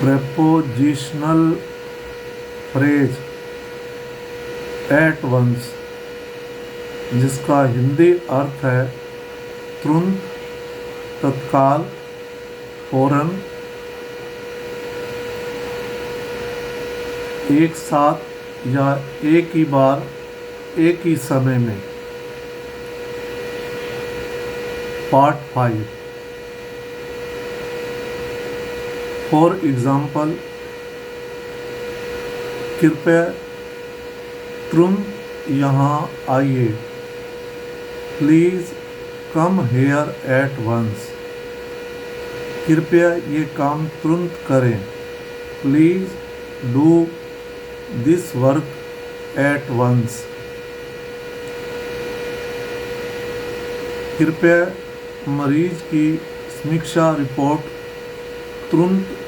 Prepositional phrase eight once, जिसका हिंदी अर्थ है तुरंत, तत्काल, फौरन, एक साथ या एक ही बार, एक ही समय में। पार्ट 5। फॉर एग्जाम्पल, कृपया तुरंत यहाँ आइए। Please come here at once. कृपया ये काम तुरंत करें। Please do this work at once. कृपया मरीज की समीक्षा रिपोर्ट तुरंत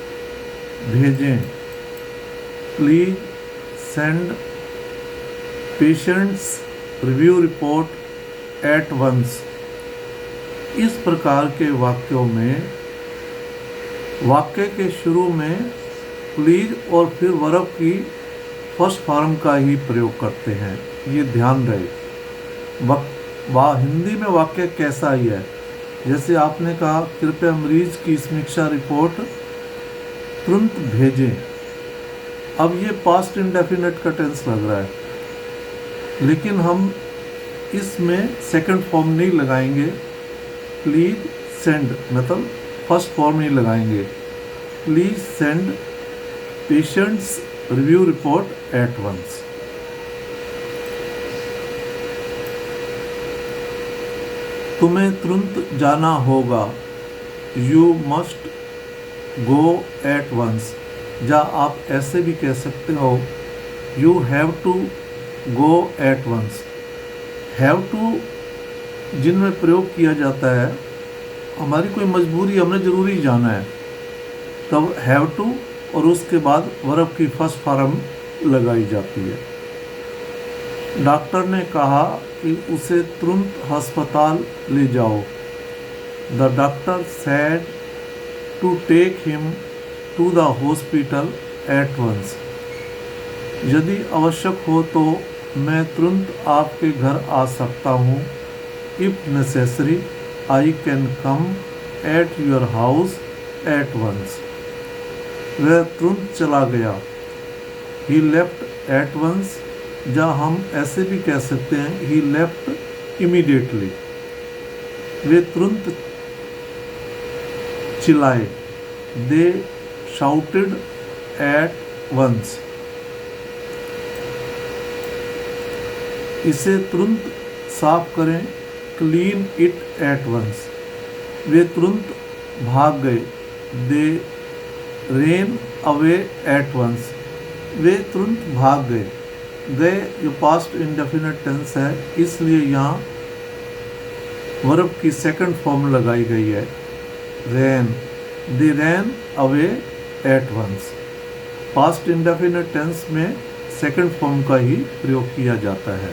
भेजें। Please send patients review report at once. इस प्रकार के वाक्यों में वाक्य के शुरू में प्लीज और फिर वर्ब की फर्स्ट फॉर्म का ही प्रयोग करते हैं, ये ध्यान रहे। हिंदी में वाक्य कैसा ही है, जैसे आपने कहा कृपया मरीज की समीक्षा रिपोर्ट तुरंत भेजें। अब ये पास्ट इंडेफिनिट का टेंस लग रहा है, लेकिन हम इसमें सेकंड फॉर्म नहीं लगाएंगे। प्लीज सेंड मतलब फर्स्ट फॉर्म नहीं लगाएंगे। Please send patients review report at once. तुम्हें तुरंत जाना होगा। You must go at once. या आप ऐसे भी कह सकते हो, you have to go at once. Have to जिनमें प्रयोग किया जाता है, हमारी कोई मजबूरी, हमने ज़रूरी जाना है, तब हैव टू और उसके बाद वर्ब की फर्स्ट फॉर्म लगाई जाती है। डॉक्टर ने कहा कि उसे तुरंत अस्पताल ले जाओ। The doctor said to take him to the hospital at once. यदि आवश्यक हो तो मैं तुरंत आपके घर आ सकता हूँ। If necessary I can come at your house at once. वह तुरंत चला गया। He left at once. या हम ऐसे भी कह सकते हैं, ही लेफ्ट इमीडिएटली। वे तुरंत चिल्लाए। They shouted at once. इसे तुरंत साफ करें। Clean it at once. वे तुरंत भाग गए। They ran away at once. वे तुरंत भाग गए। गए जो पास्ट इंडेफिनिट टेंस है, इसलिए यहाँ वर्ब की सेकंड फॉर्म लगाई गई है, ran. They ran away at once. Past indefinite tense में सेकंड फॉर्म का ही प्रयोग किया जाता है।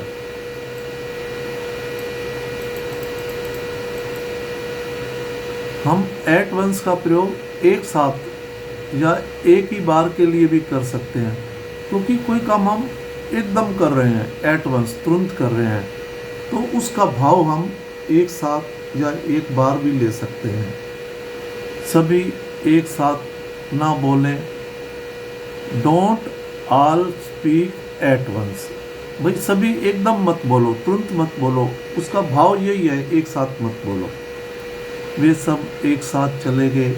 हम एट वंस का प्रयोग एक साथ या एक ही बार के लिए भी कर सकते हैं, क्योंकि कोई काम हम एकदम कर रहे हैं, एट वंस तुरंत कर रहे हैं, तो उसका भाव हम एक साथ या एक बार भी ले सकते हैं। सभी एक साथ ना बोलें। Don't all speak at once. भाई सभी एकदम मत बोलो, तुरंत मत बोलो, उसका भाव यही है, एक साथ मत बोलो। वे सब एक साथ चले गए।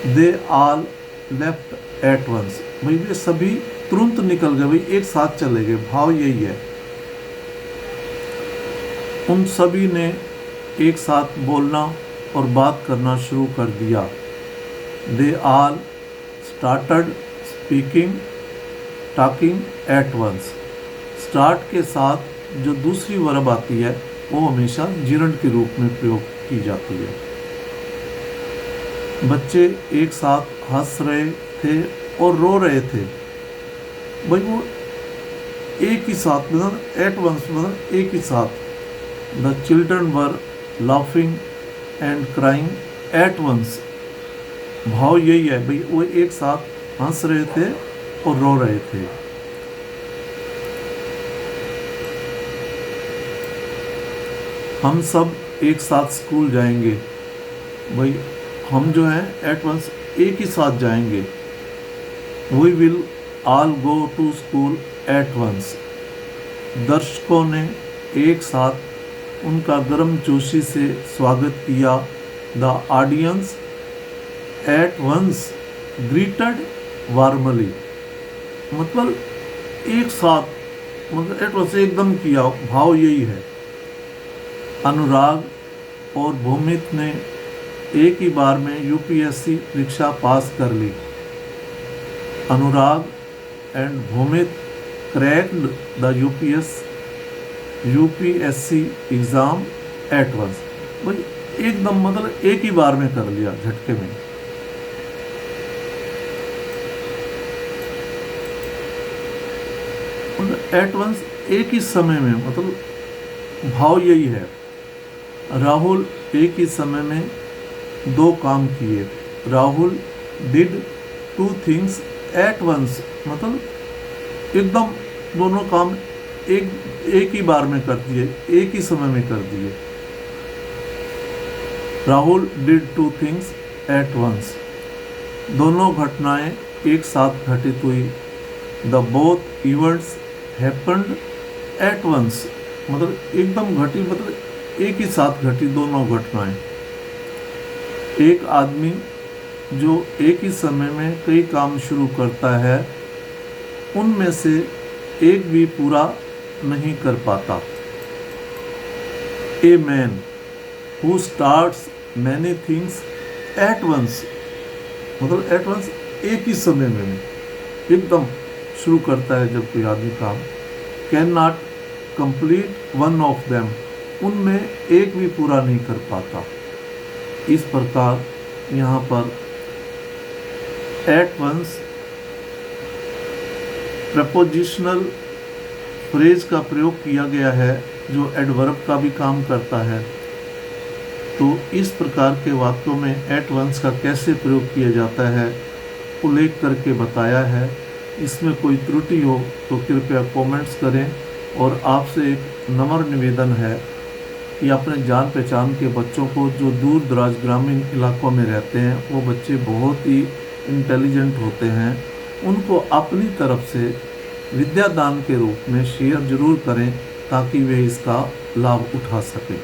They all left at once. भाई वे सभी तुरंत निकल गए, भाई एक साथ चले गए, भाव यही है। उन सभी ने एक साथ बोलना और बात करना शुरू कर दिया। They all started speaking talking at once. Start के साथ जो दूसरी वर्ब आती है वो हमेशा जिरंड के रूप में प्रयोग की जाती है। बच्चे एक साथ हंस रहे थे और रो रहे थे। भाई वो एक ही साथ, मतलब एट वंस मतलब एक ही साथ। The children were laughing and crying at once. भाव यही है भाई, वो एक साथ हंस रहे थे और रो रहे थे। हम सब एक साथ स्कूल जाएंगे, भाई हम जो हैं एट वंस एक ही साथ जाएंगे। We will all go to school at once. दर्शकों ने एक साथ उनका गर्मजोशी से स्वागत किया। The audience at once greeted warmly, मतलब एक साथ, मतलब एट वंस एकदम किया, भाव यही है। अनुराग और भूमित ने एक ही बार में यूपीएससी परीक्षा पास कर ली। Anurag and Bhumit cracked the UPSC exam at once, भाई एकदम मतलब एक ही बार में कर लिया, झटके में। एट वंस एक ही समय में, मतलब भाव यही है। राहुल एक ही समय में दो काम किए। Rahul did two things at once, मतलब एकदम दोनों काम एक ही बार में कर दिए, एक ही समय में कर दिए। Rahul did two things at once, दोनों घटनाएं एक साथ घटित हुई। The both events happened at once, मतलब एकदम घटी, मतलब एक ही साथ घटी दोनों घटनाएं। एक आदमी जो एक ही समय में कई काम शुरू करता है, उनमें से एक भी पूरा नहीं कर पाता। A man who starts many things at once, मतलब एट वंस एक ही समय में एकदम शुरू करता है जब कोई आदमी काम, can not complete one of them, उनमें एक भी पूरा नहीं कर पाता। इस प्रकार यहाँ पर एट वंस प्रपोजिशनल फ्रेज का प्रयोग किया गया है, जो एडवर्ब का भी काम करता है। तो इस प्रकार के वाक्यों में एट वंस का कैसे प्रयोग किया जाता है उल्लेख करके बताया है। इसमें कोई त्रुटि हो तो कृपया कमेंट्स करें। और आपसे एक नम्र निवेदन है कि अपने जान पहचान के बच्चों को, जो दूर दराज ग्रामीण इलाकों में रहते हैं, वो बच्चे बहुत ही इंटेलिजेंट होते हैं, उनको अपनी तरफ से विद्यादान के रूप में शेयर जरूर करें ताकि वे इसका लाभ उठा सकें।